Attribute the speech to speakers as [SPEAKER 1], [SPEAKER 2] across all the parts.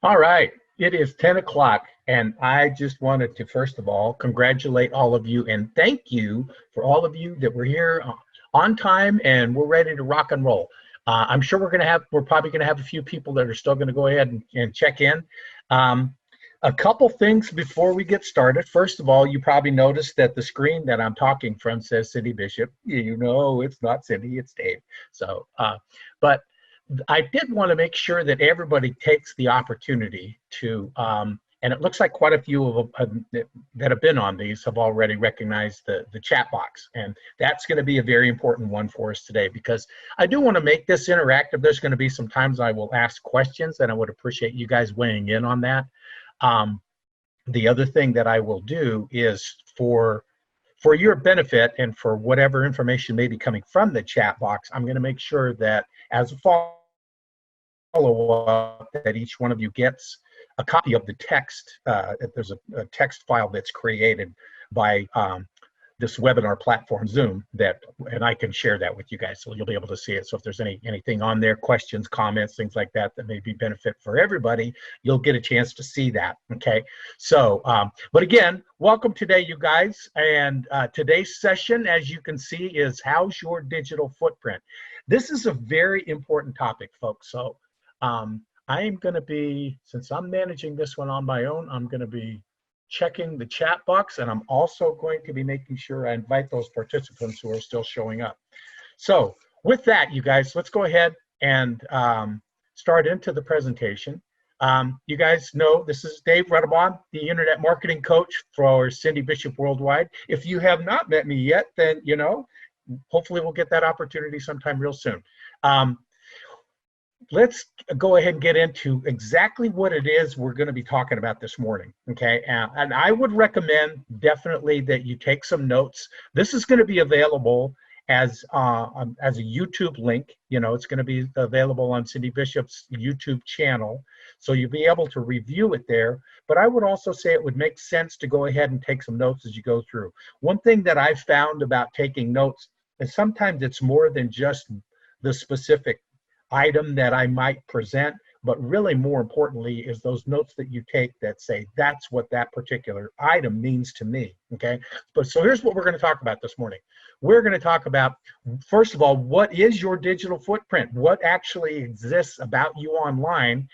[SPEAKER 1] All right, it is 10 o'clock, and I just wanted to, first of all, congratulate all of you and thank you for all of you that were here on time and we're ready to rock and roll. I'm sure we're probably going to have a few people that are still going to go ahead and check in. Um, a couple things before we get started. First of all, you probably noticed that the screen that I'm talking from says Cindy Bishop. You know, it's not Cindy, it's Dave. So, but I did want to make sure that everybody takes the opportunity to, and it looks like quite a few of them that have been on these have already recognized the chat box. And that's going to be a very important one for us today because I do want to make this interactive. There's going to be some times I will ask questions and I would appreciate you guys weighing in on that. The other thing that I will do is for your benefit and for whatever information may be coming from the chat box, I'm going to make sure that as a follow-up that each one of you gets a copy of the text. If there's a text file that's created by this webinar platform, Zoom, and I can share that with you guys so you'll be able to see it. So if there's anything on there, questions, comments, things like that may be benefit for everybody, you'll get a chance to see that, okay? So, but again, welcome today, you guys. And today's session, as you can see, is how's your digital footprint? This is a very important topic, folks. So I am going to be, since I'm managing this one on my own, I'm going to be checking the chat box, and I'm also going to be making sure I invite those participants who are still showing up. So with that, you guys, let's go ahead and start into the presentation. You guys know this is Dave Redabaugh, the Internet Marketing Coach for Cindy Bishop Worldwide. If you have not met me yet, then, you know, hopefully we'll get that opportunity sometime real soon. Let's go ahead and get into exactly what it is we're going to be talking about this morning, okay? And I would recommend definitely that you take some notes. This is going to be available as a YouTube link. You know, it's going to be available on Cindy Bishop's YouTube channel, so you'll be able to review it there. But I would also say it would make sense to go ahead and take some notes as you go through. One thing that I've found about taking notes is sometimes it's more than just the specific item that I might present, but really more importantly is those notes that you take that say that's what that particular item means to me, okay? But so here's what we're going to talk about this morning. We're going to talk about, first of all, what is your digital footprint? What actually exists about you online?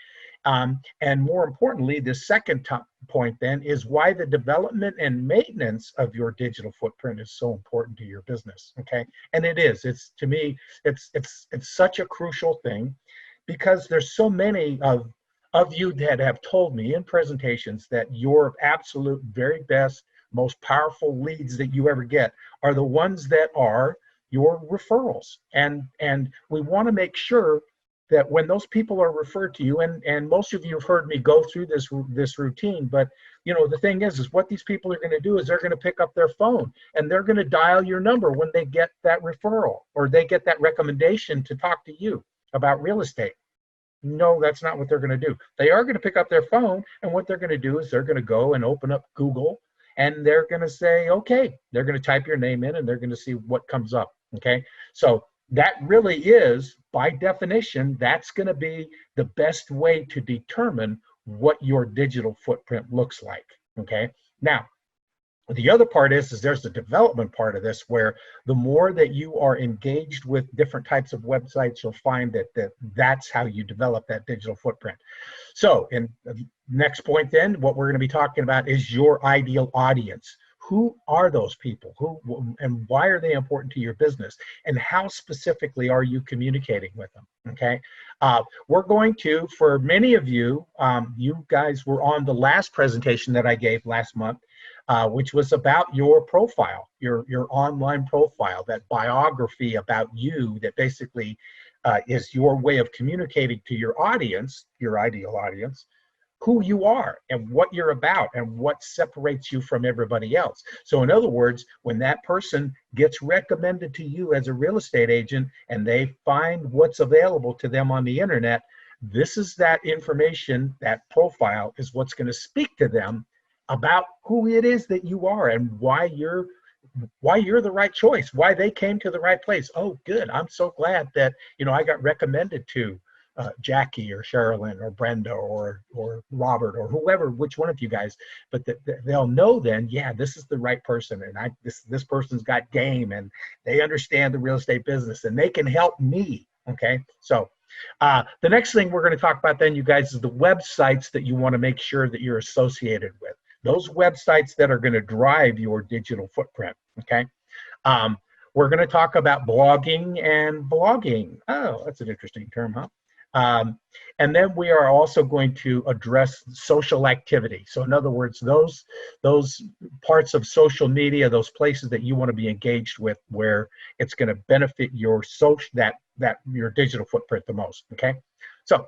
[SPEAKER 1] And more importantly, the second point then is why the development and maintenance of your digital footprint is so important to your business, okay? And it is. It's, to me, it's such a crucial thing because there's so many of you that have told me in presentations that your absolute very best, most powerful leads that you ever get are the ones that are your referrals. And we want to make sure that when those people are referred to you, and most of you have heard me go through this routine, but you know, the thing is what these people are going to do is they're going to pick up their phone and they're going to dial your number when they get that referral or they get that recommendation to talk to you about real estate. No, that's not what they're going to do. They are going to pick up their phone, and what they're going to do is they're going to go and open up Google, and they're going to say, okay, they're going to type your name in and they're going to see what comes up, okay? So that really is, by definition, that's going to be the best way to determine what your digital footprint looks like, okay? Now, the other part is there's the development part of this where the more that you are engaged with different types of websites, you'll find that's how you develop that digital footprint. So, in the next point then, what we're going to be talking about is your ideal audience. Who are those people? Who and why are they important to your business? And how specifically are you communicating with them? Okay, we're going to, for many of you, you guys were on the last presentation that I gave last month, which was about your profile, your online profile, that biography about you that basically is your way of communicating to your audience, your ideal audience, who you are and what you're about and what separates you from everybody else. So in other words, when that person gets recommended to you as a real estate agent and they find what's available to them on the internet, this is that information, that profile is what's going to speak to them about who it is that you are and why you're the right choice, why they came to the right place. Oh, good. I'm so glad that, you know, I got recommended to Jackie or Sherilyn or Brenda or Robert or whoever, which one of you guys, but they'll know then, yeah, this is the right person, and this person's got game, and they understand the real estate business, and they can help me. Okay, so the next thing we're going to talk about then, you guys, is the websites that you want to make sure that you're associated with. Those websites that are going to drive your digital footprint. Okay. We're going to talk about blogging and blogging. Oh, that's an interesting term, huh? And then we are also going to address social activity. So in other words, those parts of social media, those places that you want to be engaged with, where it's going to benefit your your digital footprint the most. Okay. So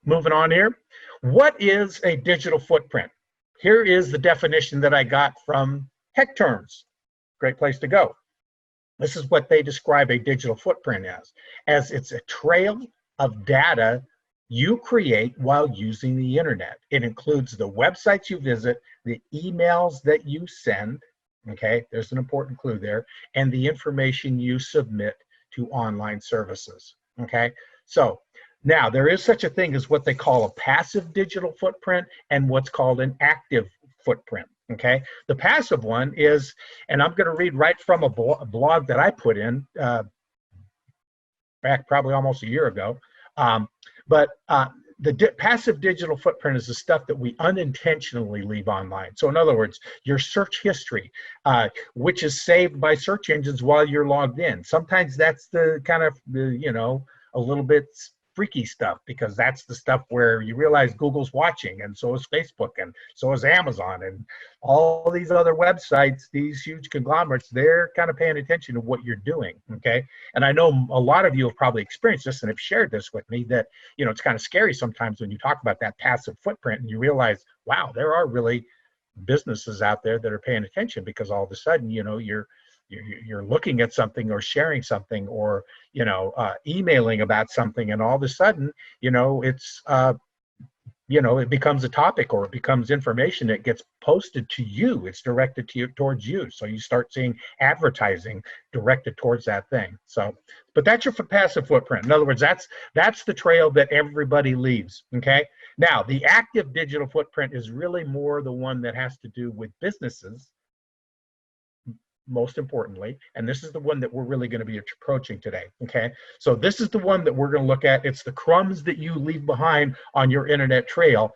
[SPEAKER 1] moving on here, what is a digital footprint? Here is the definition that I got from Tech Terms. Great place to go. This is what they describe a digital footprint as it's a trail of data you create while using the internet. It includes the websites you visit, the emails that you send, okay, there's an important clue there, and the information you submit to online services, okay? So now there is such a thing as what they call a passive digital footprint and what's called an active footprint. Okay, the passive one is, and I'm going to read right from a blog that I put in back probably almost a year ago. The passive digital footprint is the stuff that we unintentionally leave online. So in other words, your search history, which is saved by search engines while you're logged in. Sometimes that's the kind of, a little bit freaky stuff, because that's the stuff where you realize Google's watching, and so is Facebook, and so is Amazon, and all these other websites, these huge conglomerates, they're kind of paying attention to what you're doing, okay? And I know a lot of you have probably experienced this and have shared this with me, that, it's kind of scary sometimes when you talk about that passive footprint and you realize, wow, there are really businesses out there that are paying attention, because all of a sudden, you're looking at something or sharing something or emailing about something, and all of a sudden it's it becomes a topic, or it becomes information that gets posted to you. It's directed to you, towards you, so you start seeing advertising directed towards that thing. So, but that's your passive footprint. In other words, that's the trail that everybody leaves. Okay, now the active digital footprint is really more the one that has to do with businesses, most importantly, and this is the one that we're really going to be approaching today. Okay, so this is the one that we're going to look at. It's the crumbs that you leave behind on your internet trail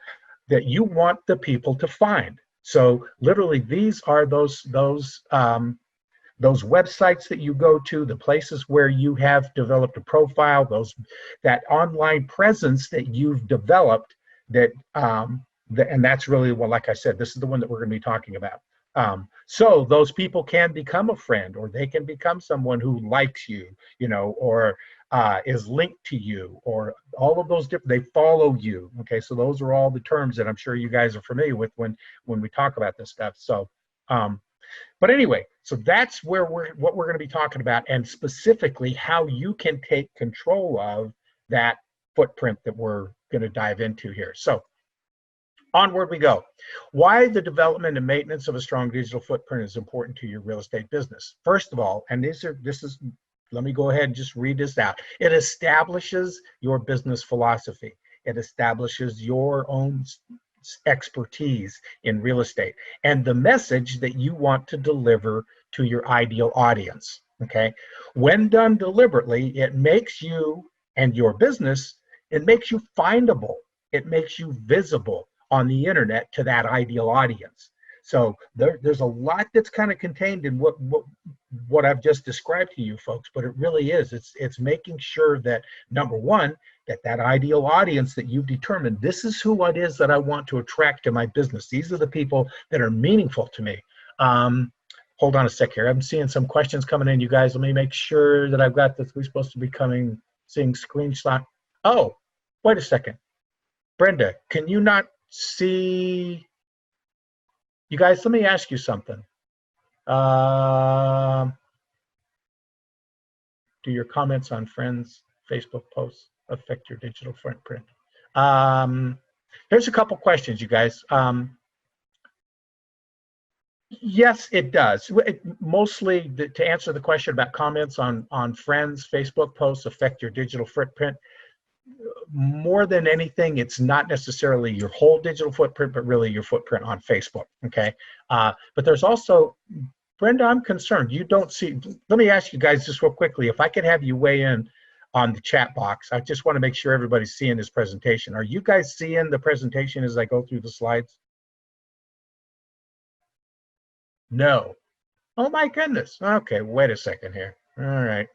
[SPEAKER 1] that you want the people to find. So literally, these are those websites that you go to, the places where you have developed a profile, that online presence that you've developed, and that's really, well, like I said, this is the one that we're going to be talking about. So those people can become a friend, or they can become someone who likes you, or is linked to you, or all of those different, they follow you. Okay, so those are all the terms that I'm sure you guys are familiar with when we talk about this stuff. So, but anyway, so that's what we're going to be talking about, and specifically how you can take control of that footprint that we're going to dive into here. So, onward we go. Why the development and maintenance of a strong digital footprint is important to your real estate business. First of all, and let me go ahead and just read this out. It establishes your business philosophy. It establishes your own expertise in real estate and the message that you want to deliver to your ideal audience. Okay. When done deliberately, it makes you and your business, it makes you findable. It makes you visible on the internet to that ideal audience. So there's a lot that's kind of contained in what I've just described to you folks, but it really is. It's making sure that, number one, that ideal audience that you've determined, this is who it is that I want to attract to my business. These are the people that are meaningful to me. Hold on a sec here. I'm seeing some questions coming in, you guys. Let me make sure that I've got this. We're supposed to be seeing screenshot. Oh, wait a second. Brenda, can you not see? You guys, let me ask you something. Do your comments on friends' Facebook posts affect your digital footprint? Here's a couple questions, you guys. Yes, it does. Mostly, to answer the question about comments on friends' Facebook posts affect your digital footprint, more than anything, it's not necessarily your whole digital footprint, but really your footprint on Facebook, okay? But there's also, Brenda, I'm concerned. You don't see, let me ask you guys just real quickly, if I could have you weigh in on the chat box. I just want to make sure everybody's seeing this presentation. Are you guys seeing the presentation as I go through the slides? No. Oh my goodness. Okay, wait a second here. All right.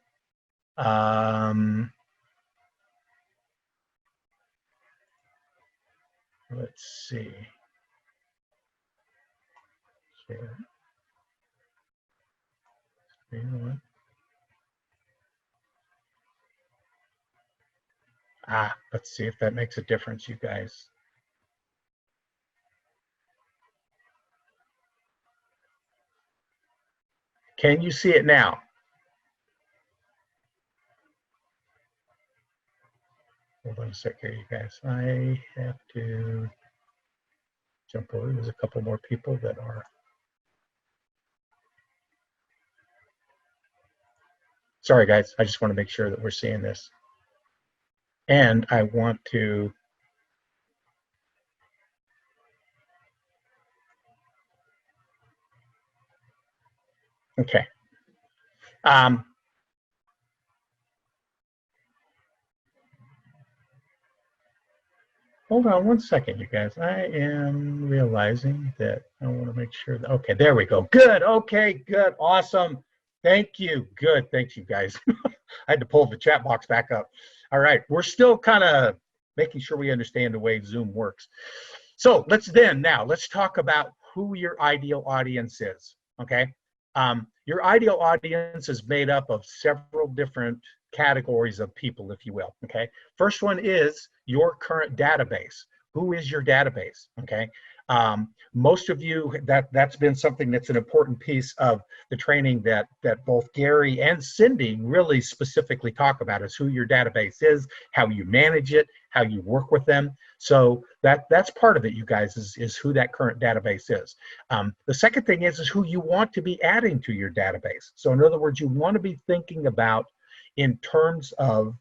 [SPEAKER 1] Let's see. Share. Let's see if that makes a difference, you guys. Can you see it now? Hold on a sec here, you guys. I have to jump over. There's a couple more people that are. Sorry, guys. I just want to make sure that we're seeing this. And I want to. Okay. Hold on one second, you guys. I am realizing that I want to make sure that, okay, there we go. Good, okay, good, awesome. Thank you, good, thank you guys. I had to pull the chat box back up. All right, we're still kind of making sure we understand the way Zoom works. So let's talk about who your ideal audience is, okay? Your ideal audience is made up of several different categories of people, if you will, okay? First one is your current database. Who is your database, okay? Most of you, that's been something that's an important piece of the training that both Gary and Cindy really specifically talk about, is who your database is, how you manage it, how you work with them. So that's part of it, you guys, is who that current database is. The second thing is who you want to be adding to your database. So in other words, you want to be thinking about in terms of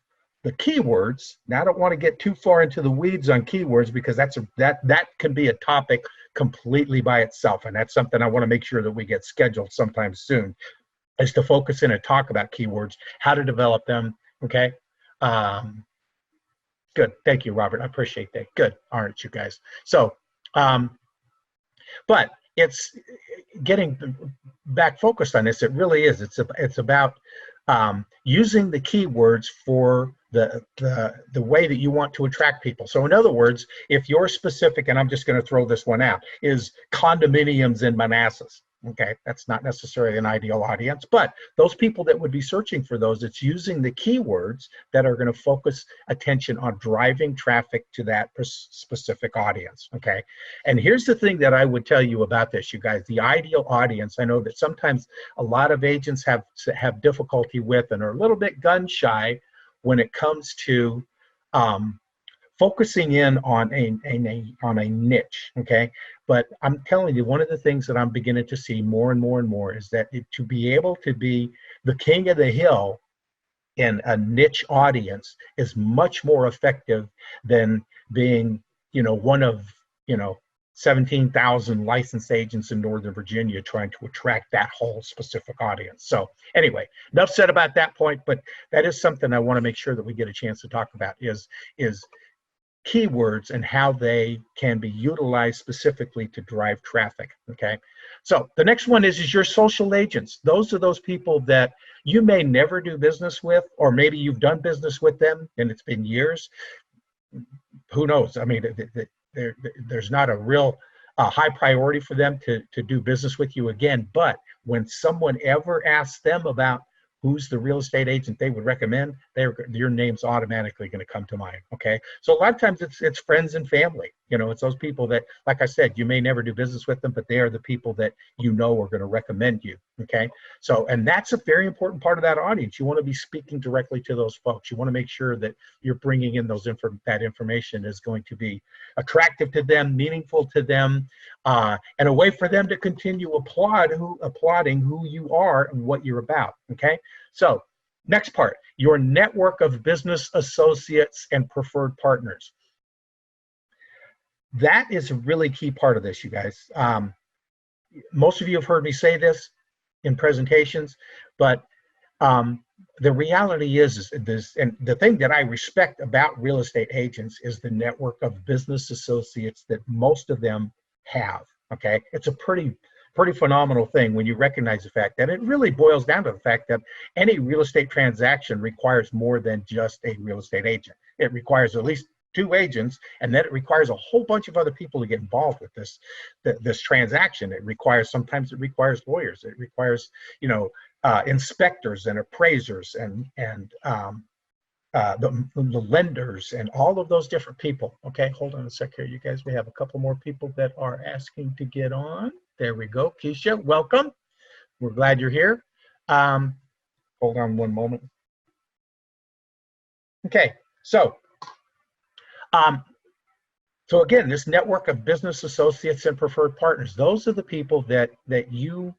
[SPEAKER 1] the keywords. Now, I don't want to get too far into the weeds on keywords, because that can be a topic completely by itself, and that's something I want to make sure that we get scheduled sometime soon, is to focus in and talk about keywords, how to develop them, okay? Good, thank you, Robert, I appreciate that. Good, all right, you guys. So, but it's getting back focused on this. It really is. It's about using the keywords for the way that you want to attract people. So in other words, if you're specific, and I'm just going to throw this one out, is condominiums in Manassas. Okay, that's not necessarily an ideal audience, but those people that would be searching for those, it's using the keywords that are going to focus attention on driving traffic to that specific audience. Okay, and here's the thing that I would tell you about this, you guys. The ideal audience, I know that sometimes a lot of agents have difficulty with and are a little bit gun shy when it comes to focusing in on a niche, okay? But I'm telling you, one of the things that I'm beginning to see more and more and more is that to be able to be the king of the hill in a niche audience is much more effective than being, one of, 17,000 licensed agents in Northern Virginia trying to attract that whole specific audience. So anyway, enough said about that point, but that is something I want to make sure that we get a chance to talk about, is keywords and how they can be utilized specifically to drive traffic, okay? So the next one is your social agents. Those are those people that you may never do business with, or maybe you've done business with them and it's been years. Who knows? I mean, there's not a real high priority for them to do business with you again, but when someone ever asks them about who's the real estate agent they would recommend, your name's automatically going to come to mind, okay? So a lot of times it's friends and family. It's those people that, like I said, you may never do business with them, but they are the people that are going to recommend you, okay? So, and that's a very important part of that audience. You want to be speaking directly to those folks. You want to make sure that you're bringing in that information is going to be attractive to them, meaningful to them, and a way for them to continue applauding who you are and what you're about, okay? So Next part, your network of business associates and preferred partners. That is a really key part of this, you guys. Most of you have heard me say this in presentations, but the reality is this, and the thing that I respect about real estate agents is the network of business associates that most of them have. Okay, it's a pretty phenomenal thing when you recognize the fact that it really boils down to the fact that any real estate transaction requires more than just a real estate agent. It requires at least 2 agents, and then it requires a whole bunch of other people to get involved with this transaction. Sometimes it requires lawyers. It requires, inspectors and appraisers and the lenders and all of those different people. Okay, hold on a sec here, you guys. We have a couple more people that are asking to get on. There we go. Keisha, welcome. We're glad you're here. Hold on one moment. Okay, so again, this network of business associates and preferred partners, those are the people that you,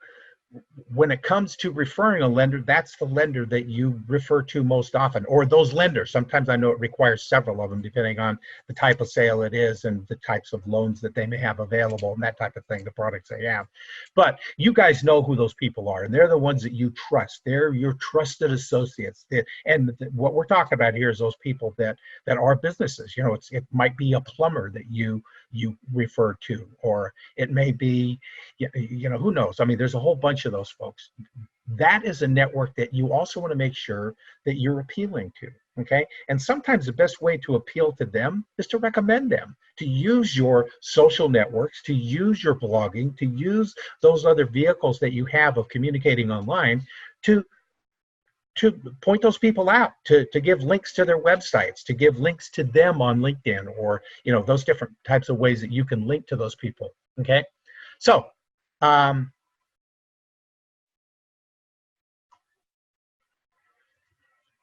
[SPEAKER 1] when it comes to referring a lender, that's the lender that you refer to most often, or those lenders. Sometimes I know it requires several of them depending on the type of sale it is and the types of loans that they may have available and that type of thing, the products they have. But you guys know who those people are, and they're the ones that you trust. They're your trusted associates. And what we're talking about here is those people that are businesses. It might be a plumber that you refer to, or it may be, who knows? I mean, there's a whole bunch of those folks. That is a network that you also want to make sure that you're appealing to. Okay, and sometimes the best way to appeal to them is to recommend them, to use your social networks, to use your blogging, to use those other vehicles that you have of communicating online to point those people out, to give links to their websites, to give links to them on LinkedIn, or those different types of ways that you can link to those people. Okay, so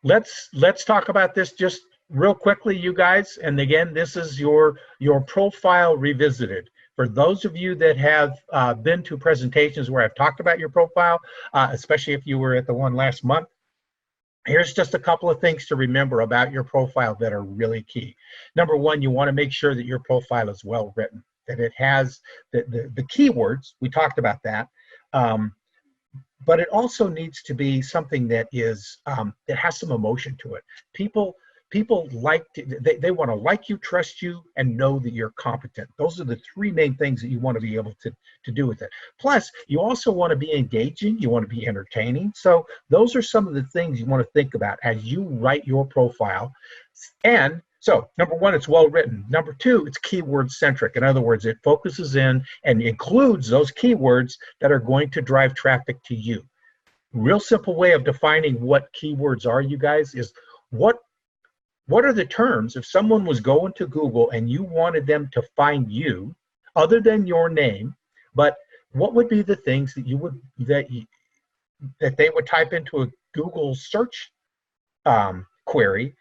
[SPEAKER 1] let's talk about this just real quickly, you guys. And again, this is your profile revisited. For those of you that have been to presentations where I've talked about your profile, especially if you were at the one last month, here's just a couple of things to remember about your profile that are really key. Number one, you want to make sure that your profile is well written, that it has the keywords. We talked about that. But it also needs to be something that is that has some emotion to it. People like they want to like you, trust you, and know that you're competent. Those are the 3 main things that you want to be able to do with it. Plus, you also want to be engaging. You want to be entertaining. So those are some of the things you want to think about as you write your profile. And so, number one, it's well written. Number 2, it's keyword centric. In other words, it focuses in and includes those keywords that are going to drive traffic to you. Real simple way of defining what keywords are, you guys, is what are the terms if someone was going to Google and you wanted them to find you, other than your name, but what would be the things that they would type into a Google search query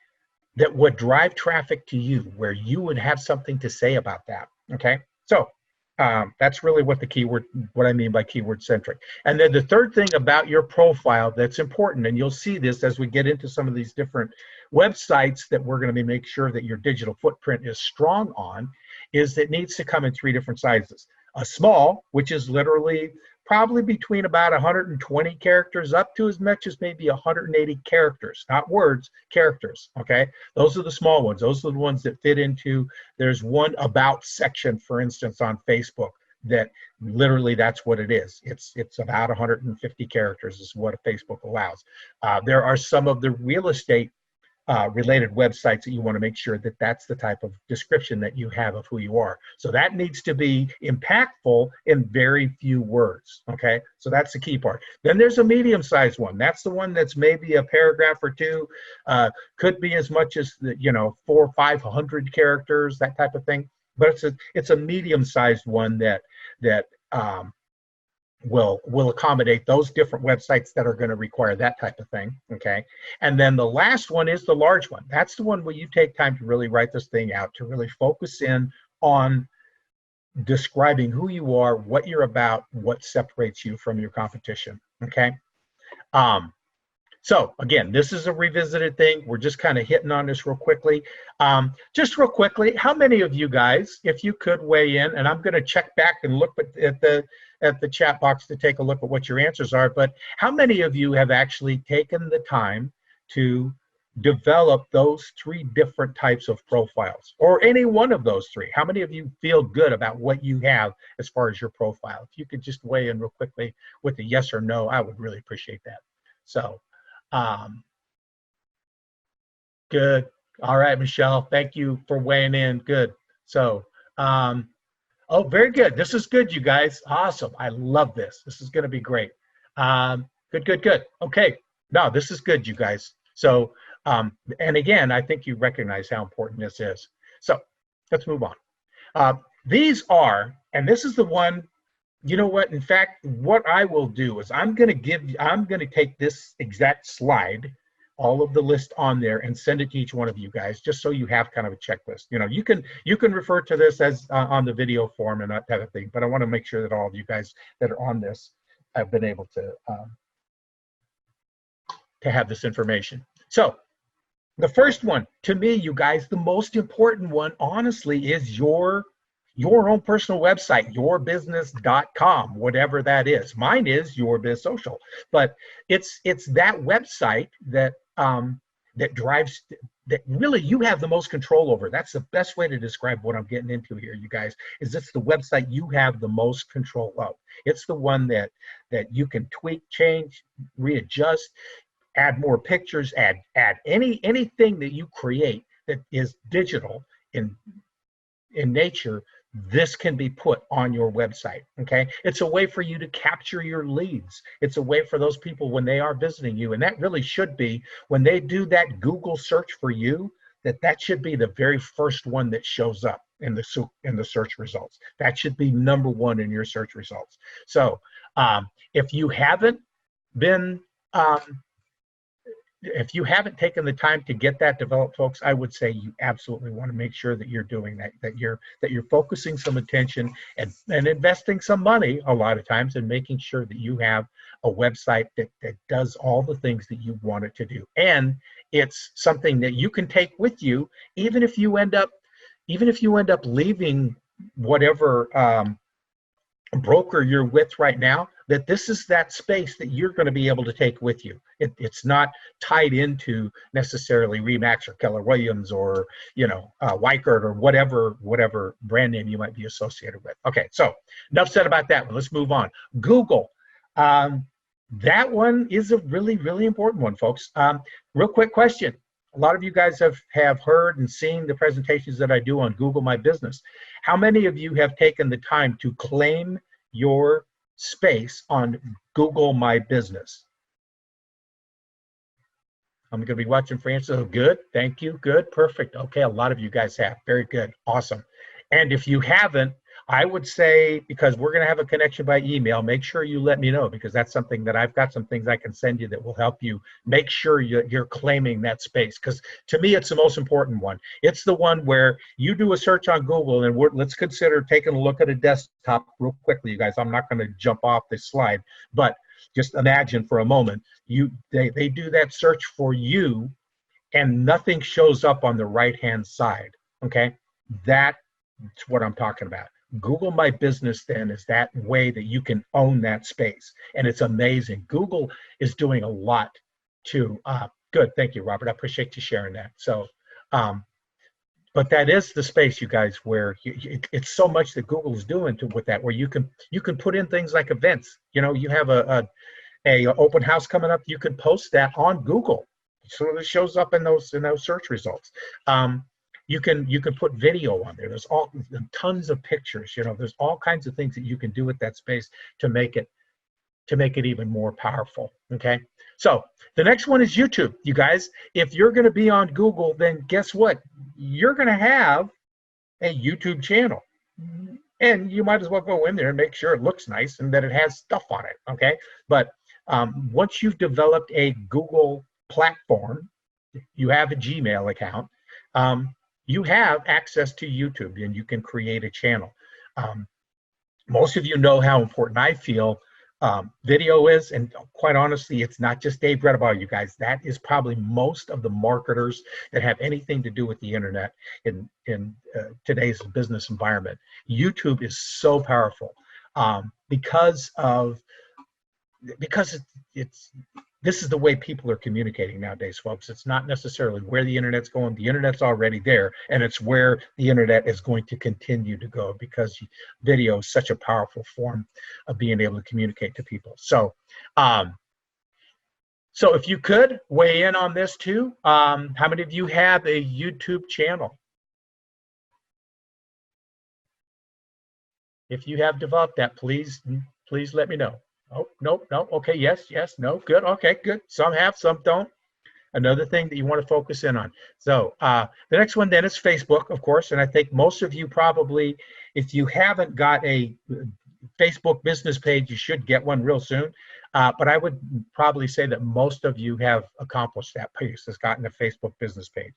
[SPEAKER 1] that would drive traffic to you, where you would have something to say about that. Okay, so that's really what I mean by keyword centric. And then the third thing about your profile that's important, and you'll see this as we get into some of these different websites that we're going to make sure that your digital footprint is strong on, is that it needs to come in 3 different sizes. A small, which is literally probably between about 120 characters up to as much as maybe 180 characters, not words, characters, okay? Those are the small ones. Those are the ones that fit into, there's one about section, for instance, on Facebook that literally that's what it is. It's about 150 characters is what Facebook allows. There are some of the real estate related websites that you want to make sure that that's the type of description that you have of who you are. So that needs to be impactful in very few words, okay? So that's the key part. Then there's a medium-sized one. That's the one that's maybe a paragraph or 2, could be as much as 400 or 500 characters, that type of thing. But it's a medium-sized one that will accommodate those different websites that are going to require that type of thing, okay? And then the last one is the large one. That's the one where you take time to really write this thing out, to really focus in on describing who you are, what you're about, what separates you from your competition, okay? So again, this is a revisited thing. We're just kind of hitting on this real quickly. Just real quickly, how many of you guys, if you could weigh in, and I'm going to check back and look at the chat box to take a look at what your answers are, but how many of you have actually taken the time to develop those 3 different types of profiles, or any one of those 3? How many of you feel good about what you have as far as your profile? If you could just weigh in real quickly with a yes or no, I would really appreciate that. So, good. All right, Michelle, thank you for weighing in. Good. So, oh, very good. This is good, you guys. Awesome. I love this. This is going to be great. Good, good, good. Okay. No, this is good, you guys. So, and again, I think you recognize how important this is. So let's move on. These are, and this is the one, you know what, in fact, what I will do is I'm going to take this exact slide, all of the list on there, and send it to each one of you guys, just so you have kind of a checklist. You know, you can refer to this as on the video form and that type of thing, but I want to make sure that all of you guys that are on this have been able to have this information. So the first one, to me, you guys, the most important one, honestly, is your own personal website, yourbusiness.com, whatever that is. Mine is Your Biz Social, but it's that website that that drives, that really you have the most control over. That's the best way to describe what I'm getting into here, you guys, is it's the website you have the most control of. It's the one that you can tweak, change, readjust, add more pictures, add anything that you create that is digital in nature. This can be put on your website. Okay, it's a way for you to capture your leads. It's a way for those people when they are visiting you, and that really should be, when they do that Google search for you, that should be the very first one that shows up in the search results. That should be number 1 in your search results. So if you haven't been if you haven't taken the time to get that developed, folks, I would say you absolutely want to make sure that you're doing that, that you're focusing some attention and investing some money a lot of times, and making sure that you have a website that does all the things that you want it to do. And it's something that you can take with you, even if you end up leaving whatever broker you're with right now, that this is that space that you're going to be able to take with you. It's not tied into necessarily Remax or Keller Williams or, you know, Weichert or whatever brand name you might be associated with. Okay, so enough said about that one. Let's move on. Google. That one is a really, really important one, folks. Real quick question. A lot of you guys have heard and seen the presentations that I do on Google My Business. How many of you have taken the time to claim your space on Google My Business? I'm going to be watching for answers. Oh, good. Thank you. Good. Perfect. Okay. A lot of you guys have. Very good. Awesome. And if you haven't, I would say, because we're going to have a connection by email, make sure you let me know, because that's something that I've got some things I can send you that will help you make sure you're claiming that space. Because to me, it's the most important one. It's the one where you do a search on Google, and let's consider taking a look at a desktop real quickly, you guys. I'm not going to jump off this slide, but just imagine for a moment, they do that search for you, and nothing shows up on the right-hand side, okay? That's what I'm talking about. Google My Business then is that way that you can own that space, and it's amazing. Google is doing a lot to, good, thank you, Robert. I appreciate you sharing that. So, but that is the space, you guys, where it's so much that Google is doing with that, where you can put in things like events. You know, you have a open house coming up, you could post that on Google, so it shows up in those search results. You can put video on there. There's tons of pictures. You know, there's all kinds of things that you can do with that space to make it even more powerful. Okay. So the next one is YouTube, you guys. If you're going to be on Google, then guess what? You're going to have a YouTube channel, and you might as well go in there and make sure it looks nice and that it has stuff on it. Okay. But once you've developed a Google platform, you have a Gmail account, you have access to YouTube, and you can create a channel. Most of you know how important I feel Video is, and quite honestly, it's not just Dave Redabaugh, you guys. That is probably most of the marketers that have anything to do with the internet in today's business environment. YouTube is so powerful because it's this is the way people are communicating nowadays, folks. It's not necessarily where the internet's going. The internet's already there, and it's where the internet is going to continue to go because video is such a powerful form of being able to communicate to people. So, so if you could weigh in on this too, how many of you have a YouTube channel? If you have developed that, please let me know. Oh, no, okay, yes, no, good, okay, good. Some have, some don't. Another thing that you want to focus in on. So the next one then is Facebook, of course, and I think most of you probably, if you haven't got a Facebook business page, you should get one real soon. But I would probably say that most of you have accomplished that piece, has gotten a Facebook business page.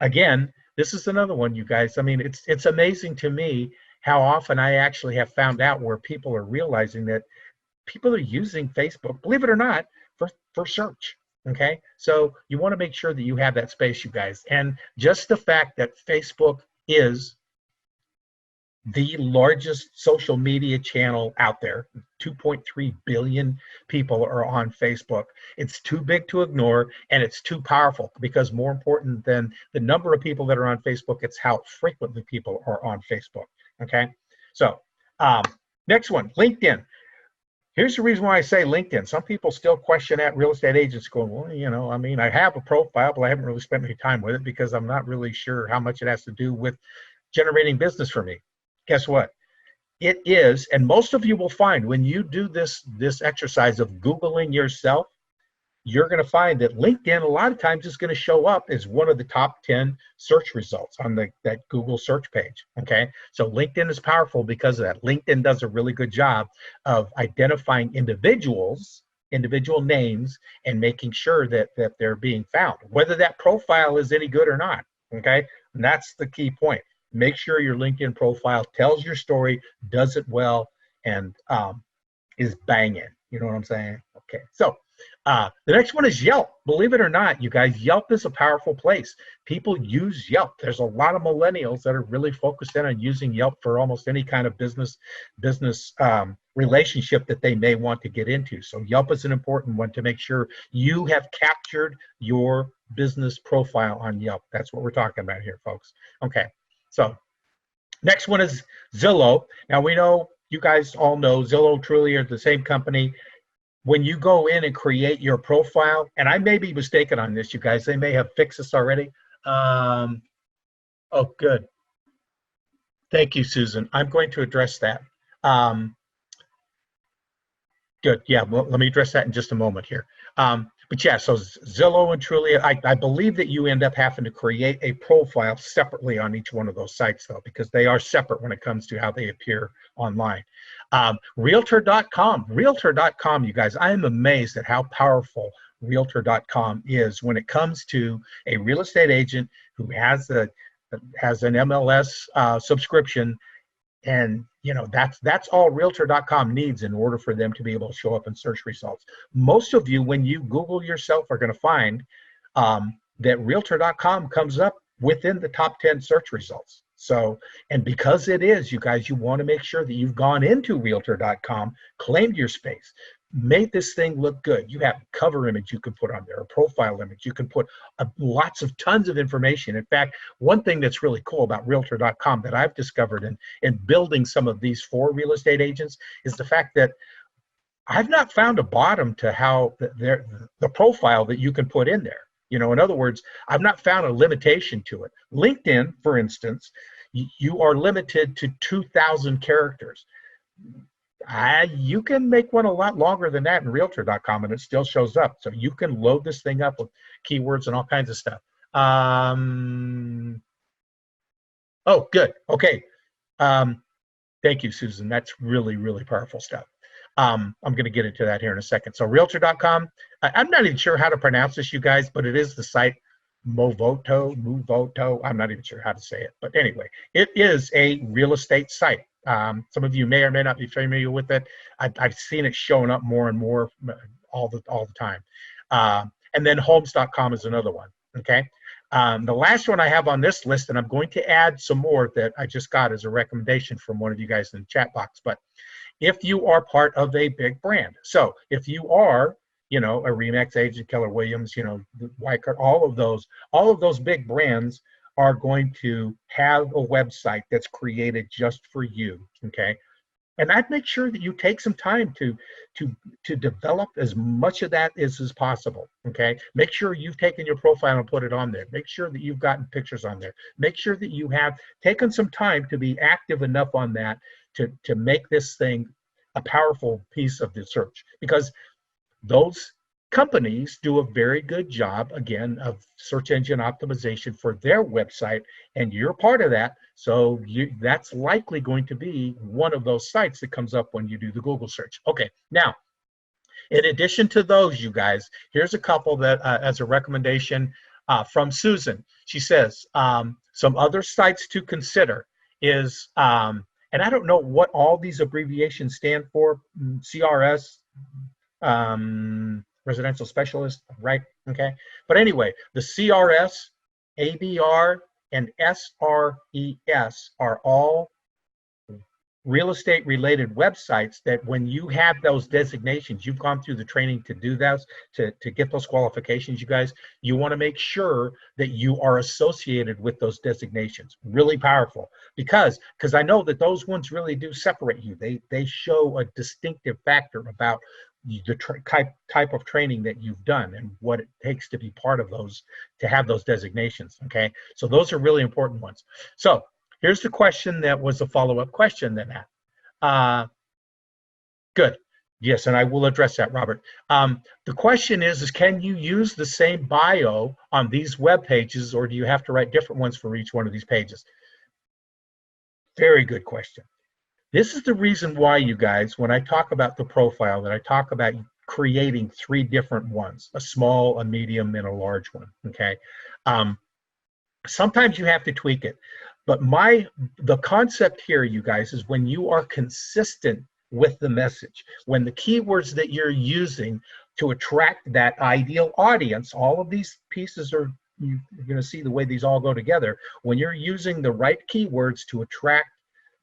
[SPEAKER 1] Again, this is another one, you guys. I mean, it's amazing to me how often I actually have found out where people are realizing that people are using Facebook, believe it or not, for search. Okay, so you want to make sure that you have that space, you guys. And just the fact that Facebook is the largest social media channel out there, 2.3 billion people are on Facebook. It's too big to ignore, and it's too powerful, because more important than the number of people that are on Facebook, it's how frequently people are on Facebook. Okay, so next one, LinkedIn. Here's the reason why I say LinkedIn. Some people still question that, real estate agents going, well, you know, I mean, I have a profile, but I haven't really spent any time with it because I'm not really sure how much it has to do with generating business for me. Guess what? It is, and most of you will find when you do this exercise of Googling yourself, you're going to find that LinkedIn a lot of times is going to show up as one of the top 10 search results on that Google search page. Okay, so LinkedIn is powerful because of that. LinkedIn does a really good job of identifying individual names, and making sure that they're being found, whether that profile is any good or not. Okay, and that's the key point. Make sure your LinkedIn profile tells your story, does it well, and is banging. You know what I'm saying? Okay, so the next one is Yelp. Believe it or not, you guys, Yelp is a powerful place. People use Yelp. There's a lot of millennials that are really focused in on using Yelp for almost any kind of business relationship that they may want to get into. So Yelp is an important one to make sure you have captured your business profile on Yelp. That's what we're talking about here, folks. Okay, so next one is Zillow. Now we know, you guys all know, Zillow, Truly are the same company. When you go in and create your profile, and I may be mistaken on this, you guys, they may have fixed this already. Oh, good. Thank you, Susan. I'm going to address that. Good. Yeah, well, let me address that in just a moment here. But yeah, so Zillow and Trulia, I believe that you end up having to create a profile separately on each one of those sites, though, because they are separate when it comes to how they appear online. Realtor.com, you guys, I am amazed at how powerful Realtor.com is when it comes to a real estate agent who has an MLS subscription. And you know, that's all Realtor.com needs in order for them to be able to show up in search results. Most of you, when you Google yourself, are going to find that Realtor.com comes up within the top 10 search results. So, and because it is, you guys, you want to make sure that you've gone into Realtor.com, claimed your space, made this thing look good. You have a cover image you can put on there, a profile image. You can put tons of information. In fact, one thing that's really cool about Realtor.com that I've discovered in building some of these for real estate agents is the fact that I've not found a bottom to how the profile that you can put in there. You know, in other words, I've not found a limitation to it. LinkedIn, for instance, you are limited to 2,000 characters. You can make one a lot longer than that in Realtor.com, and it still shows up. So you can load this thing up with keywords and all kinds of stuff. Oh, good. Okay. Thank you, Susan. That's really, really powerful stuff. I'm going to get into that here in a second. So Realtor.com, I'm not even sure how to pronounce this, you guys, but it is the site Movoto. I'm not even sure how to say it. But anyway, it is a real estate site. Some of you may or may not be familiar with it. I've seen it showing up more and more all the time. And then homes.com is another one, okay? The last one I have on this list, and I'm going to add some more that I just got as a recommendation from one of you guys in the chat box, but if you are part of a big brand. So if you are, you know, a Remax agent, Keller Williams, you know, Wyckoff, all of those big brands are going to have a website that's created just for you, okay? And I'd make sure that you take some time to develop as much of that as possible, okay? Make sure you've taken your profile and put it on there. Make sure that you've gotten pictures on there. Make sure that you have taken some time to be active enough on that to make this thing a powerful piece of the search, because those companies do a very good job, again, of search engine optimization for their website, and you're part of that. So that's likely going to be one of those sites that comes up when you do the Google search. Okay, now, in addition to those, you guys, here's a couple that, as a recommendation from Susan. She says, some other sites to consider is, and I don't know what all these abbreviations stand for, CRS, residential specialist, right? Okay. But anyway, the CRS, ABR, and SRES are all real estate related websites that when you have those designations, you've gone through the training to do that, to get those qualifications, you guys, you want to make sure that you are associated with those designations. Really powerful, because I know that those ones really do separate you. They show a distinctive factor about the type of training that you've done and what it takes to be part of those, to have those designations, okay? So those are really important ones. So here's the question that was a follow-up question then. Good. Yes, and I will address that, Robert. The question is can you use the same bio on these web pages, or do you have to write different ones for each one of these pages? Very good question. This is the reason why, you guys, when I talk about the profile, that I talk about creating 3 different ones, a small, a medium, and a large one, okay? Sometimes you have to tweak it. But the concept here, you guys, is when you are consistent with the message, when the keywords that you're using to attract that ideal audience, all of these pieces are, you're going to see the way these all go together. When you're using the right keywords to attract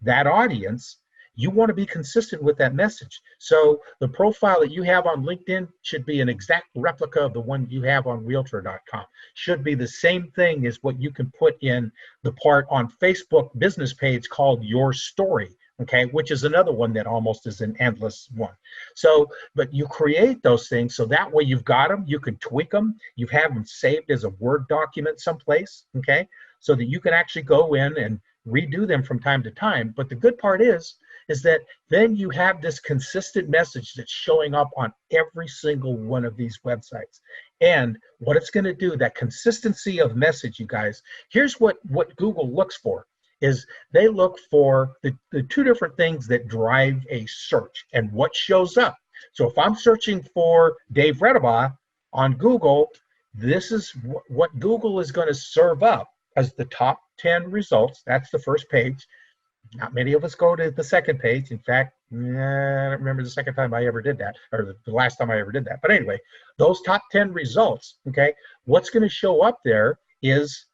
[SPEAKER 1] that audience, you want to be consistent with that message. So the profile that you have on LinkedIn should be an exact replica of the one you have on Realtor.com. Should be the same thing as what you can put in the part on Facebook business page called Your Story, okay, which is another one that almost is an endless one. So, but you create those things so that way you've got them, you can tweak them, you have them saved as a Word document someplace, okay, so that you can actually go in and redo them from time to time. But the good part is that then you have this consistent message that's showing up on every single one of these websites. And what it's going to do, that consistency of message, you guys, here's what Google looks for, is they look for the 2 different things that drive a search and what shows up. So if I'm searching for Dave Redabaugh on Google, this is what Google is going to serve up as the top 10 results. That's the first page. Not many of us go to the second page. In fact, I don't remember the second time I ever did that, or the last time I ever did that. But anyway, those top 10 results, okay, what's going to show up there is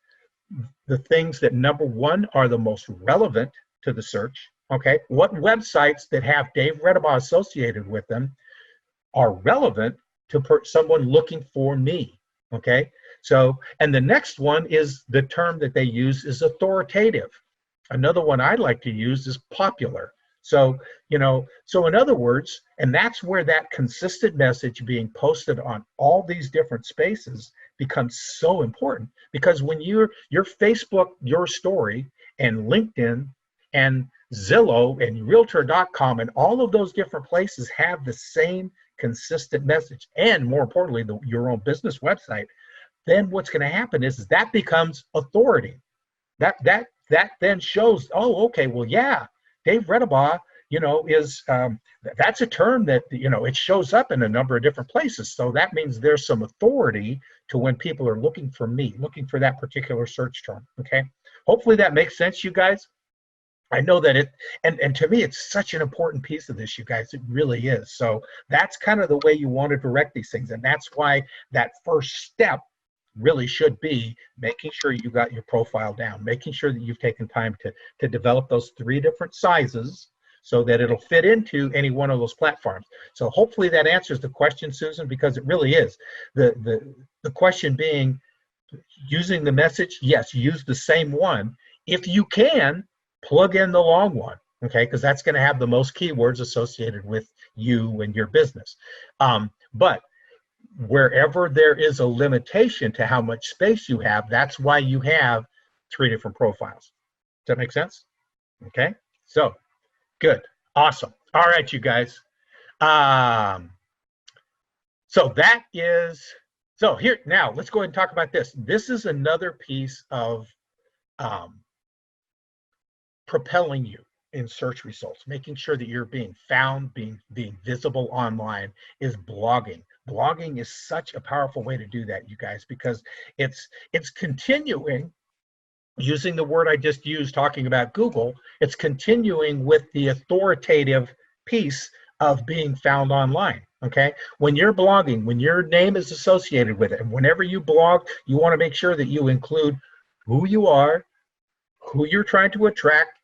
[SPEAKER 1] the things that, number 1, are the most relevant to the search, okay? What websites that have Dave Redabaugh associated with them are relevant to someone looking for me, okay? So, and the next one is the term that they use is authoritative. Another one I like to use is popular. So, so in other words, and that's where that consistent message being posted on all these different spaces becomes so important, because when your Facebook, Your Story, and LinkedIn, and Zillow, and Realtor.com, and all of those different places have the same consistent message, and more importantly, your own business website, then what's going to happen is that becomes authority. That then shows, oh, okay, well, yeah, Dave Redabaugh, is, that's a term that, it shows up in a number of different places. So that means there's some authority to when people are looking for me, looking for that particular search term, okay? Hopefully that makes sense, you guys. I know that and to me, it's such an important piece of this, you guys. It really is. So that's kind of the way you want to direct these things. And that's why that first step really should be making sure you got your profile down, making sure that you've taken time to develop those 3 different sizes so that it'll fit into any one of those platforms. So hopefully that answers the question, Susan, because it really is. The question being, using the message, yes, use the same one. If you can, plug in the long one, okay, because that's going to have the most keywords associated with you and your business. But wherever there is a limitation to how much space you have, that's why you have 3 different profiles. Does that make sense? Okay, so good, awesome. All right, you guys. So that is, so here, now let's go ahead and talk about this. This is another piece of propelling you in search results, making sure that you're being found, being visible online, is blogging. Blogging is such a powerful way to do that, you guys, because it's continuing, using the word I just used talking about Google, it's continuing with the authoritative piece of being found online. Okay, when you're blogging, when your name is associated with it, and whenever you blog, you want to make sure that you include who you are, who you're trying to attract,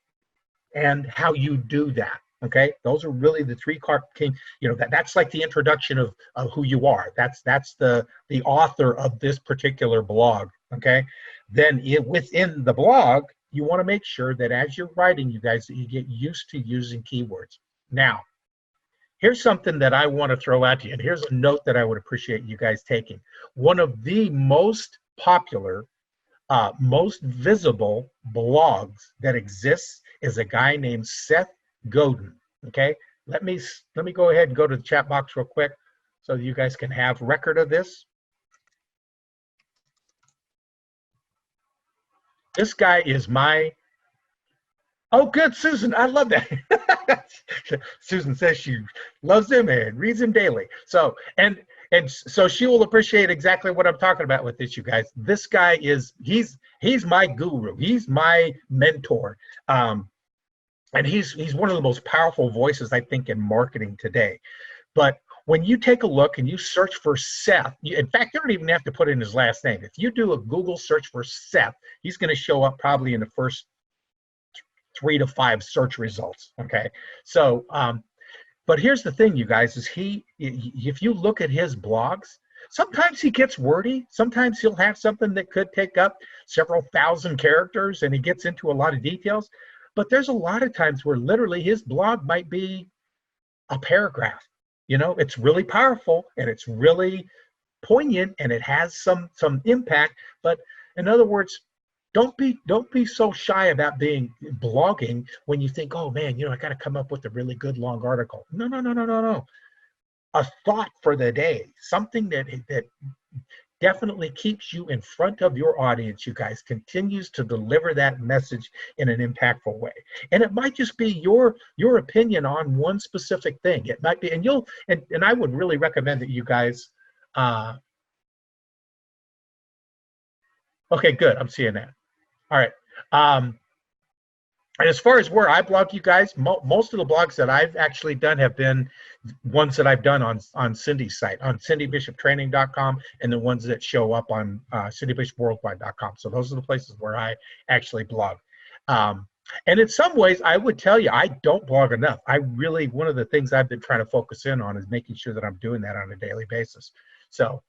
[SPEAKER 1] and how you do that. Okay, those are really the 3 king. You know, that's like the introduction of who you are. That's the author of this particular blog. Okay, then within the blog, you want to make sure that as you're writing, you guys, that you get used to using keywords. Now, here's something that I want to throw out to you, and here's a note that I would appreciate you guys taking. One of the most popular, most visible blogs that exists is a guy named Seth Godin. Okay, let me go ahead and go to the chat box real quick so you guys can have record of this. This guy is my, oh good, Susan, I love that. Susan says she loves him and reads him daily. So and so she will appreciate exactly what I'm talking about with this, you guys. This guy is, he's my guru. He's my mentor. And he's one of the most powerful voices, I think, in marketing today. But when you take a look and you search for Seth, in fact, you don't even have to put in his last name. If you do a Google search for Seth, he's going to show up probably in the first 3 to 5 search results. Okay, so but here's the thing, you guys, is if you look at his blogs, sometimes he gets wordy. Sometimes he'll have something that could take up several thousand characters, and he gets into a lot of details. But there's a lot of times where literally his blog might be a paragraph. You know, it's really powerful and it's really poignant and it has some impact. But in other words, don't be so shy about blogging when you think, oh man, you know, I got to come up with a really good long article. No. A thought for the day, something that definitely keeps you in front of your audience, you guys, continues to deliver that message in an impactful way. And it might just be your opinion on one specific thing. It might be, and I would really recommend that you guys, okay, good, I'm seeing that. All right. And as far as where I blog, you guys, most of the blogs that I've actually done have been ones that I've done on Cindy's site, on cindybishoptraining.com, and the ones that show up on cindybishopworldwide.com. So those are the places where I actually blog. And in some ways, I would tell you, I don't blog enough. One of the things I've been trying to focus in on is making sure that I'm doing that on a daily basis. So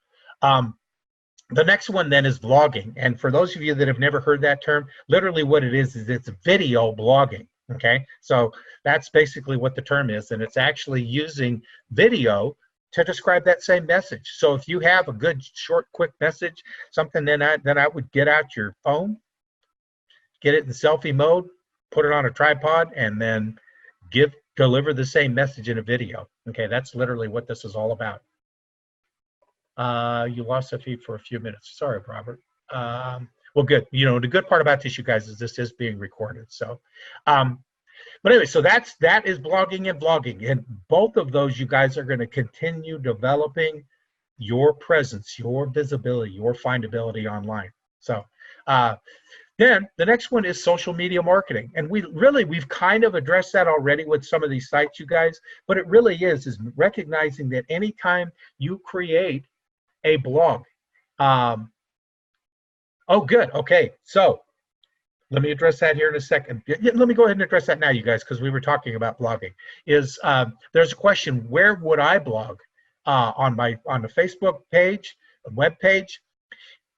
[SPEAKER 1] the next one then is vlogging. And for those of you that have never heard that term, literally what it is it's video blogging, okay? So that's basically what the term is, and it's actually using video to describe that same message. So if you have a good, short, quick message, something, then I would get out your phone, get it in selfie mode, put it on a tripod, and then deliver the same message in a video. Okay, that's literally what this is all about. You lost the feed for a few minutes. Sorry, Robert. Well, good. You know, the good part about this, you guys, is this is being recorded. So, but anyway, so that is blogging and vlogging, and both of those, you guys, are going to continue developing your presence, your visibility, your findability online. So, Then the next one is social media marketing. And we've kind of addressed that already with some of these sites, you guys, but it really is recognizing that anytime you create a blog, um, oh, good. Okay. So let me address that here in a second. Let me go ahead and address that now, you guys, because we were talking about blogging. There's a question: where would I blog? On the Facebook page, a web page.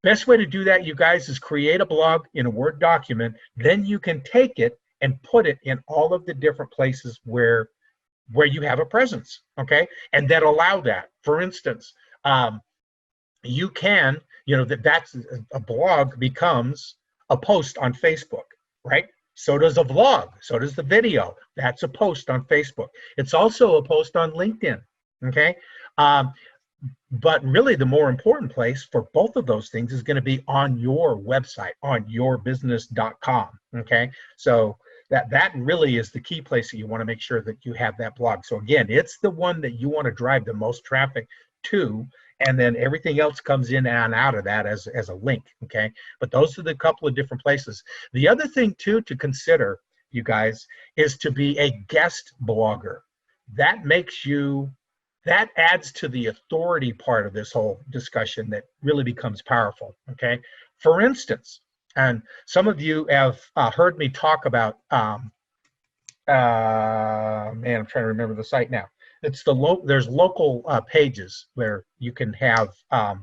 [SPEAKER 1] Best way to do that, you guys, is create a blog in a Word document. Then you can take it and put it in all of the different places where you have a presence. Okay, and that allow that. For instance, you can, that's a blog becomes a post on Facebook, right? So does a vlog. So does the video. That's a post on Facebook. It's also a post on LinkedIn. Okay. But really the more important place for both of those things is going to be on your website, on yourbusiness.com. Okay. So that really is the key place that you want to make sure that you have that blog. So again, it's the one that you want to drive the most traffic to, and then everything else comes in and out of that as a link. Okay. But those are the couple of different places. The other thing too to consider, you guys, is to be a guest blogger. That adds to the authority part of this whole discussion that really becomes powerful. Okay. For instance, and some of you have heard me talk about, man, I'm trying to remember the site now. It's there's local pages where you can have, oh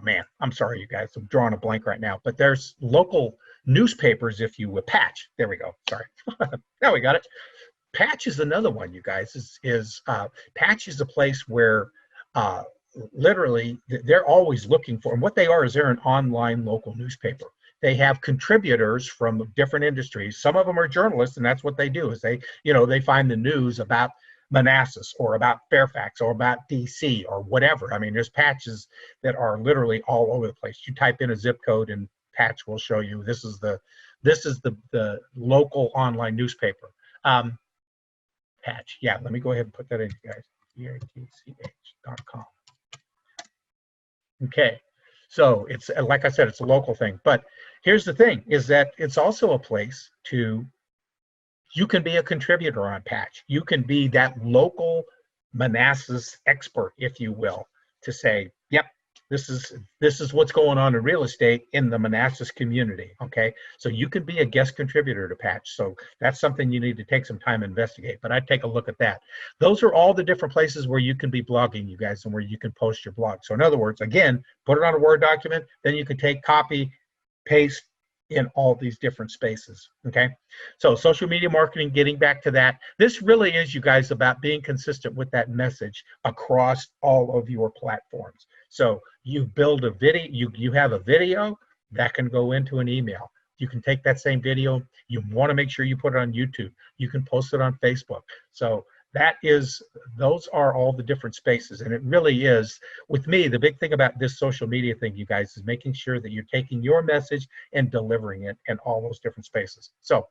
[SPEAKER 1] man, I'm sorry, you guys, I'm drawing a blank right now, but there's local newspapers, if you will. Patch, there we go, sorry. Now we got it. Patch is another one, you guys. Patch is a place where literally they're always looking for, and what they are is they're an online local newspaper. They have contributors from different industries. Some of them are journalists, and that's what they do, is they find the news about Manassas or about Fairfax or about DC or whatever. I mean, there's patches that are literally all over the place. You type in a zip code and Patch will show you this is the local online newspaper. Patch, yeah, let me go ahead and put that in, you guys. patch.com. Okay, so it's, like I said, it's a local thing. But here's the thing, is that it's also a place you can be a contributor on Patch. You can be that local Manassas expert, if you will, to say, yep, this is what's going on in real estate in the Manassas community. Okay, so you can be a guest contributor to Patch. So that's something you need to take some time to investigate, but I'd take a look at that. Those are all the different places where you can be blogging, you guys, and where you can post your blog. So in other words, again, put it on a Word document, then you can take, copy, paste in all these different spaces. Okay, so social media marketing, getting back to that, this really is, you guys, about being consistent with that message across all of your platforms. So you build a video, you have a video that can go into an email. You can take that same video, you want to make sure you put it on YouTube, you can post it on Facebook. So those are all the different spaces. And it really is, with me, the big thing about this social media thing, you guys, is making sure that you're taking your message and delivering it in all those different spaces. So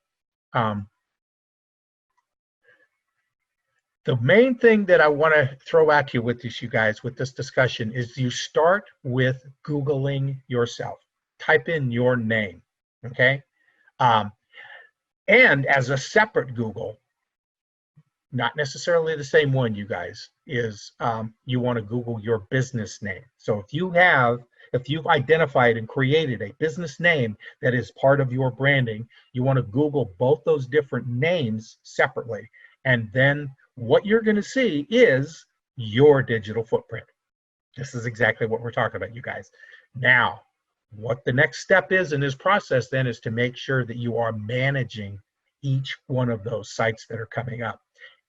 [SPEAKER 1] the main thing that I want to throw at you with this, you guys, with this discussion, is you start with Googling yourself. Type in your name, okay? And as a separate Google, not necessarily the same one, you guys, is you want to Google your business name. So if you've identified and created a business name that is part of your branding, you want to Google both those different names separately. And then what you're going to see is your digital footprint. This is exactly what we're talking about, you guys. Now, what the next step is in this process then is to make sure that you are managing each one of those sites that are coming up.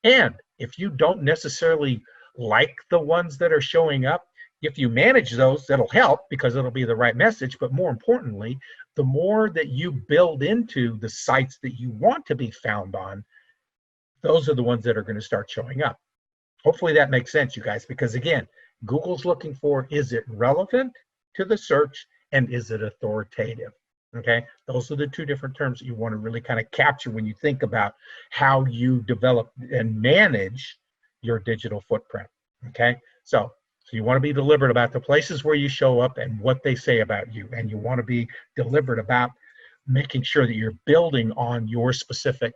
[SPEAKER 1] And if you don't necessarily like the ones that are showing up, if you manage those, that'll help, because it'll be the right message. But more importantly, the more that you build into the sites that you want to be found on, those are the ones that are going to start showing up. Hopefully that makes sense, you guys, because again, Google's looking for, is it relevant to the search and is it authoritative? Okay, those are the two different terms that you want to really kind of capture when you think about how you develop and manage your digital footprint. Okay, so So you want to be deliberate about the places where you show up and what they say about you. And you want to be deliberate about making sure that you're building on your specific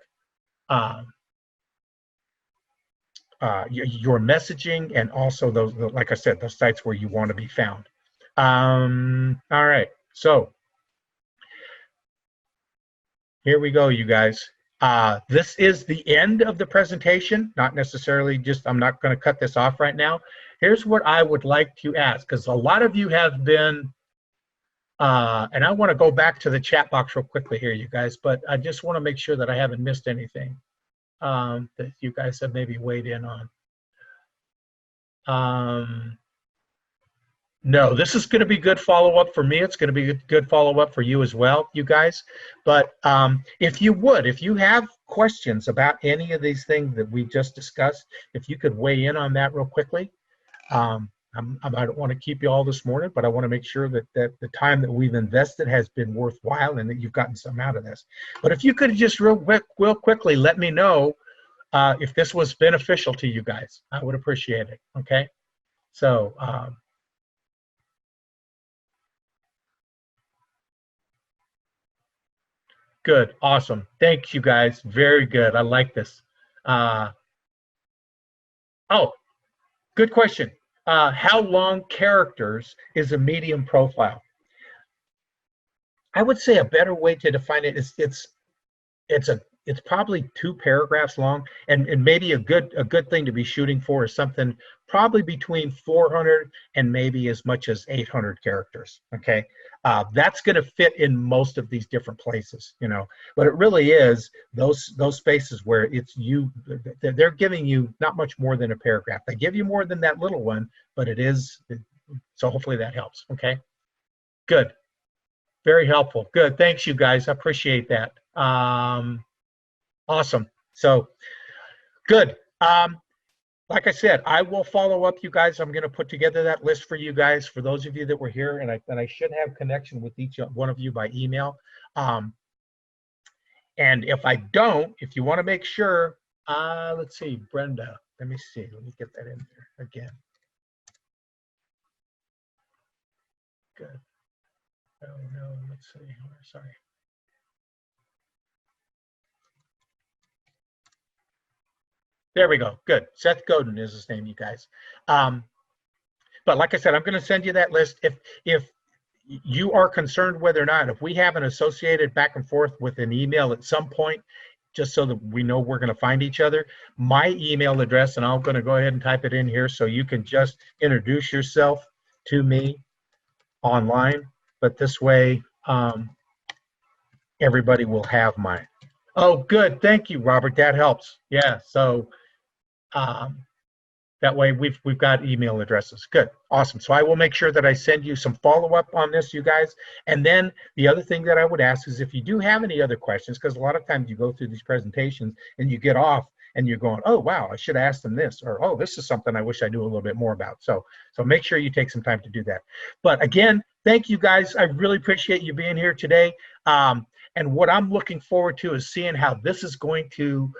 [SPEAKER 1] your messaging, and also those, like I said, those sites where you want to be found. All right, so here we go, you guys. This is the end of the presentation, not necessarily just, I'm not going to cut this off right now. Here's what I would like to ask, because a lot of you have been, and I want to go back to the chat box real quickly here, you guys, but I just want to make sure that I haven't missed anything that you guys have maybe weighed in on. No, this is going to be good follow-up for me. It's going to be good follow-up for you as well, you guys. But if you have questions about any of these things that we just discussed, if you could weigh in on that real quickly. I don't want to keep you all this morning, but I want to make sure that the time that we've invested has been worthwhile and that you've gotten some out of this. But if you could just real quickly let me know if this was beneficial to you guys, I would appreciate it, okay? So, good, awesome. Thanks, you guys. Very good. I like this. Oh, good question. How long characters is a medium profile? I would say a better way to define it is it's probably 2 paragraphs long, and maybe a good thing to be shooting for is something probably between 400 and maybe as much as 800 characters. Okay, that's going to fit in most of these different places, you know. But it really is those spaces where it's they're giving you not much more than a paragraph. They give you more than that little one, but it is, so hopefully that helps. Okay, good, very helpful. Good, thanks you guys. I appreciate that. Awesome. So good. Like I said, I will follow up, you guys. I'm going to put together that list for you guys, for those of you that were here, and I should have connection with each one of you by email. And if I don't, if you want to make sure, let's see, Brenda, let me see. Let me get that in there again. Good. Oh, no, let's see. Sorry. There we go. Good. Seth Godin is his name, you guys. But like I said, I'm going to send you that list. If you are concerned whether or not, if we have an associated back and forth with an email at some point, just so that we know we're going to find each other, my email address, and I'm going to go ahead and type it in here so you can just introduce yourself to me online. But this way, everybody will have mine. Oh, good. Thank you, Robert. That helps. Yeah. So that way we've got email addresses. Good. Awesome. So I will make sure that I send you some follow-up on this, you guys. And then the other thing that I would ask is if you do have any other questions, because a lot of times you go through these presentations and you get off and you're going, oh, wow, I should have asked them this, or, oh, this is something I wish I knew a little bit more about. So make sure you take some time to do that. But again, thank you guys. I really appreciate you being here today. And what I'm looking forward to is seeing how this is going to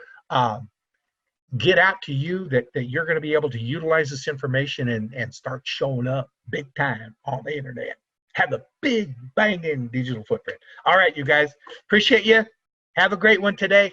[SPEAKER 1] get out to you, that you're going to be able to utilize this information and start showing up big time on the internet. Have a big banging digital footprint. All right, you guys. Appreciate you. Have a great one today.